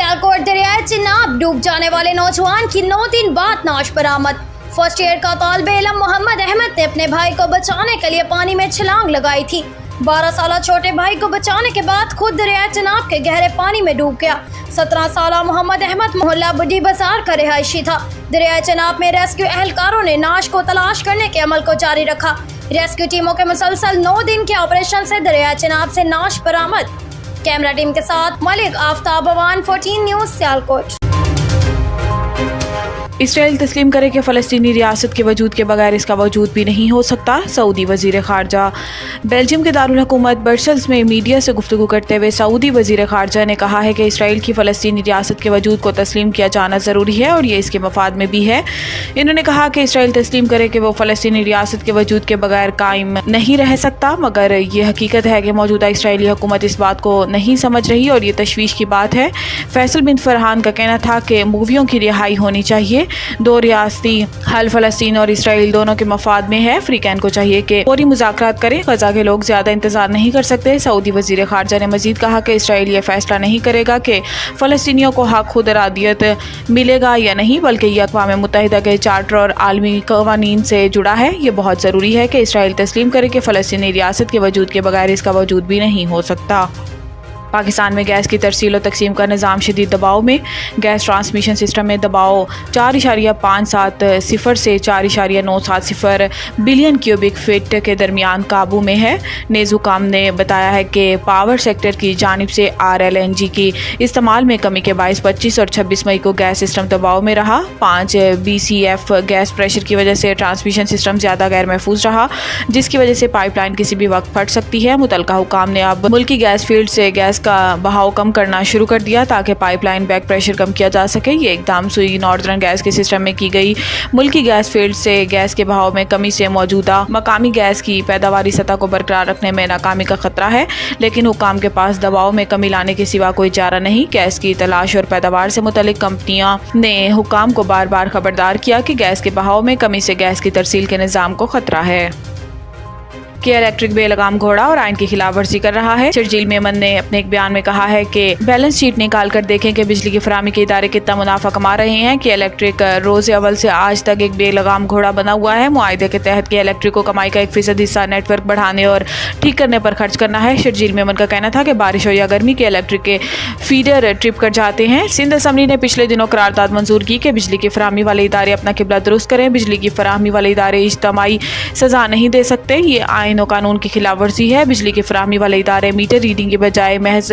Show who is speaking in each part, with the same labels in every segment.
Speaker 1: सियालकोट दरियाए चिनाब डूब जाने वाले नौजवान की 9 दिन बाद नाश बरामद। फर्स्ट ईयर का तालिबे इल्म मोहम्मद अहमद ने अपने भाई को बचाने के लिए पानी में छलांग लगाई थी। 12 साल छोटे भाई को बचाने के बाद खुद दरियाए चिनाब के गहरे पानी में डूब गया। 17 साल मोहम्मद अहमद मोहल्ला बुढ़ी बाजार का रिहायशी था। दरियाए चिनाब में रेस्क्यू एहलकारों ने नाश को तलाश करने के अमल को जारी रखा। रेस्क्यू टीमों के मुसलसल 9 दिन के ऑपरेशन से दरियाए चिनाब से नाश बरामद। कैमरा टीम के साथ मलिक आफ्ताब अवान 14 न्यूज़ सियालकोट।
Speaker 2: इसराइल तस्लीम करे कि फ़लस्तीनी रियासत के वजूद के बगैर इसका वजूद भी नहीं हो सकता। सऊदी वज़ीर ख़ारजा बेल्जियम के दारुल हुकूमत ब्रसेल्स में मीडिया से गुफ्तगू करते हुए सऊदी वज़ीर ख़ारजा ने कहा है कि इसराइल की फ़लस्तीनी रियासत के वजूद को तस्लीम किया जाना ज़रूरी है और ये इसके मफाद में भी है। इन्होंने कहा कि इसराइल तस्लीम करे कि वो फ़लस्तीनी रियासत के वजूद के बगैर कायम नहीं रह सकता, मगर ये हकीकत है कि मौजूदा इसराइली हुकूमत इस बात को नहीं समझ रही और ये तशवीश की बात है। फैसल बिन फरहान का कहना था कि मूवियों की रिहाई होनी चाहिए। 2 रियासती हल फ़लस्तीन और इसराइल दोनों के मफाद में है। फ्रीकैन को चाहिए कि फौरी मुज़ाकरात करें। गजा के लोग ज़्यादा इंतजार नहीं कर सकते। सऊदी वज़ीर ख़ारजा ने मजीद कहा कि इसराइल ये फैसला नहीं करेगा कि फ़लस्तीनियों को हक खुद इरादियत मिलेगा या नहीं, बल्कि यह अक़वाम मुत्तहिदा के चार्टर और आलमी क़वानीन से जुड़ा है। ये बहुत ज़रूरी है कि इसराइल तस्लीम करे कि फ़लस्तीनी रियासत के वजूद के बगैर इसका वजूद भी नहीं हो सकता। पाकिस्तान में गैस की तरसील और तकसीम का निज़ाम शदीद दबाव में। गैस ट्रांसमिशन सिस्टम में दबाव 4.570 से 4.970 बिलियन क्यूबिक फीट के दरमियान काबू में है। नेज़ुकाम ने बताया है कि पावर सेक्टर की जानिब से RLNG की इस्तेमाल में कमी के बायस 25 और 26 मई को गैस सिस्टम दबाव में रहा। 5 BCF गैस प्रेशर की वजह से ट्रांसमिशन सिस्टम ज़्यादा गैर महफूज रहा, जिसकी वजह से पाइपलाइन किसी भी वक्त फट सकती है। मुतलका हुकाम ने अब मुल्की गैस फील्ड से गैस का बहाव कम करना शुरू कर दिया ताकि पाइपलाइन बैक प्रेशर कम किया जा सके। ये इकदाम सुई नॉर्दर्न गैस के सिस्टम में की गई मुल्की गैस फील्ड से गैस के बहाव में कमी से मौजूदा मकामी गैस की पैदावारी सतह को बरकरार रखने में नाकामी का खतरा है, लेकिन हुकाम के पास दबाव में कमी लाने के सिवा कोई चारा नहीं। गैस की तलाश और पैदावार से मुतल्लिक कंपनियां ने हुकाम को बार बार खबरदार किया कि गैस के बहाव में कमी से गैस की तरसील के निज़ाम को खतरा है। कि इलेक्ट्रिक बेलगाम घोड़ा और आइन की खिलाफ वर्जी कर रहा है। शर्जील मेमन ने अपने एक बयान में कहा है कि बैलेंस शीट निकाल कर देखें कि बिजली की फराहमी के इदारे कितना मुनाफा कमा रहे हैं। कि इलेक्ट्रिक रोज़ अव्वल से आज तक एक बेलगाम घोड़ा बना हुआ है। मुआहदे के तहत कि इलेक्ट्रिक को कमाई का 1% हिस्सा नेटवर्क बढ़ाने और ठीक करने पर खर्च करना है। शर्जील मेमन का कहना था कि बारिश हो या गर्मी के इलेक्ट्रिक के फीडर ट्रिप कर जाते हैं। सिंध असम्बली ने पिछले दिनों करारदाद मंजूर की कि बिजली की फराहमी वाले इदारे अपना किबला दुरुस्त करें। बिजली की फराहमी वाले इदारे इज्तिमाई सजा नहीं दे सकते। ये आइन और कानून की खिलाफ वर्जी है। बिजली की फराहमी वाले इदारे मीटर रीडिंग के बजाय महज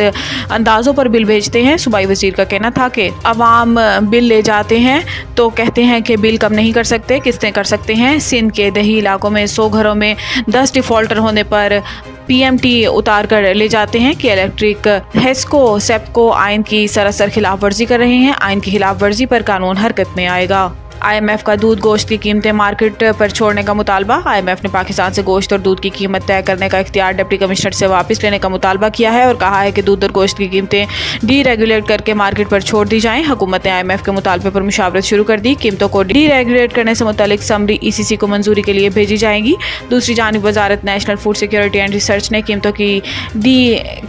Speaker 2: अंदाजों पर बिल भेजते हैं। सूबाई वजीर का कहना था कि अवाम बिल ले जाते हैं तो कहते हैं कि बिल कम नहीं कर सकते, किस्तें कर सकते हैं। सिंध के दही इलाकों में 100 घरों में 10 डिफॉल्टर होने पर PMT उतार कर ले जाते हैं। कि इलेक्ट्रिक हेस्को सेप्को आइन की सरासर खिलाफ वर्जी कर रहे हैं। आइन की खिलाफ वर्जी पर कानून हरकत में आएगा। IMF का दूध गोश्त की कीमतें मार्केट पर छोड़ने का मुतालबा। IMF ने पाकिस्तान से गोश्त और दूध की कीमत तय करने का इख्तियार डिप्टी कमिश्नर से वापस लेने का मुतालबा किया है और कहा है कि दूध और गोश्त की कीमतें डीरेगुलेट करके मार्केट पर छोड़ दी जाएं। हुकूमत ने IMF के मुतालबे पर मुशावरत शुरू कर दी। कीमतों को डीरेगुलेट करने से मुतालिक समरी ECC को मंजूरी के लिए भेजी जाएंगी। दूसरी जानिब वजारत national food security and research ने कीमतों की डी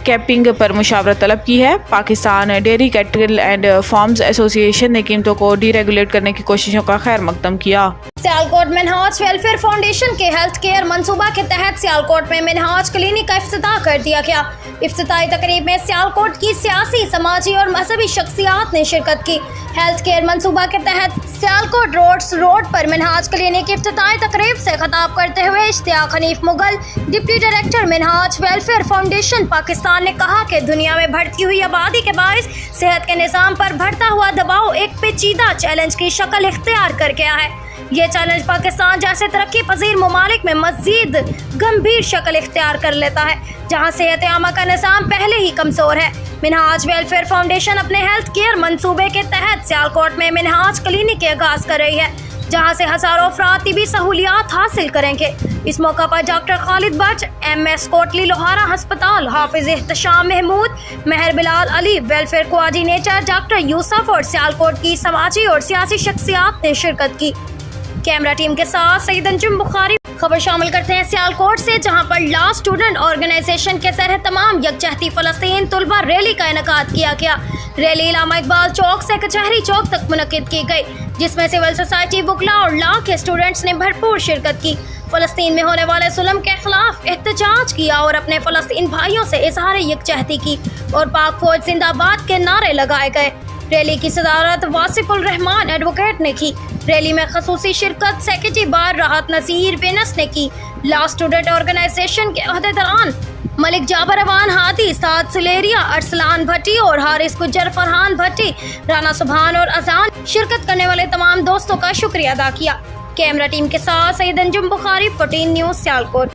Speaker 2: कैपिंग पर मुशावरत तलब की है। Pakistan dairy cattle and farms association ने कीमतों को डीरेगुलेट करने की कोशिशों का खैर मकदम किया।
Speaker 1: सियालकोट मिनहाज वेलफेयर फाउंडेशन के हेल्थ केयर मंसूबा के तहत सियालकोट में मिनहाज क्लिनिक का इफ्तिताह कर दिया गया। इफ्तिताही तकरीब में सियालकोट की सियासी, समाजी और मजहबी शख्सियात ने शिरकत की। हेल्थ केयर मंसूबा के तहत सियालकोट रोड पर मिनहाज क्लिनिक की इफ्तिताही तकरीब से खिताब करते हुए Ishtiaq Hanif Mughal, deputy director Minhaj welfare foundation Pakistan ने कहा कि दुनिया में बढ़ती हुई आबादी के बायस सेहत के निज़ाम पर बढ़ता हुआ दबाव एक पेचीदा चैलेंज की शक्ल इख्तियार कर गया है। ये चैलेंज पाकिस्तान जैसे तरक्की पजीर ममालिक में मज़ीद गंभीर शक्ल इख्तियार कर लेता है, जहाँ सेहत आमा का निज़ाम पहले ही कमज़ोर है। मिनहाज वेलफेयर फाउंडेशन अपने हेल्थ केयर मंसूबे के तहत सियालकोट में मिनहाज क्लिनिक के आगाज़ कर रही है, जहाँ से हज़ारों अफराद तिबी सहूलियात हासिल करेंगे। इस मौका पर डॉक्टर खालिद बट, MS कोटली लोहारा हस्पताल, Hafiz Ehtesham Mahmood, Mehar Bilal Ali, welfare coordinator doctor Yusuf और सियालकोट की समाजी और सियासी शख्सियात ने शिरकत की। कैमरा टीम के साथ सईद अंजुम बुखारी। खबर शामिल करते हैं सियालकोट से, जहां पर लॉ स्टूडेंट ऑर्गेनाइजेशन के ज़रिए तमाम यकजहती फ़लस्तीन तलबा रैली का इनेकाद किया गया। रैली इलामा इकबाल चौक से कचहरी चौक तक मुनक्किद की गई, जिसमें सिविल सोसाइटी, वकला और लॉ के स्टूडेंट्स ने भरपूर शिरकत की। फ़लस्तीन में होने वाले जुल्म के खिलाफ एहतजाज किया और अपने फ़लस्तीन भाइयों से इजहार यकजहती की और पाक फौज जिंदाबाद के नारे लगाए गए। रैली की सदारत वासिफुल रहमान एडवोकेट ने की। रैली में खसूसी शिरकत सेक्रेटरी बार राहत नज़ीर वेनस ने की। लॉ स्टूडेंट ऑर्गेनाइजेशन के अहदेदारान मलिक जाबर अवान हादी, साद सुलेरिया, अरसलान भट्टी और हारिस गुज्जर, फरहान भट्टी, राना सुभान और अजान शिरकत करने वाले तमाम दोस्तों का शुक्रिया अदा किया। कैमरा टीम के साथ सईद अंजुम बुखारी, 14 न्यूज़ सियालकोट।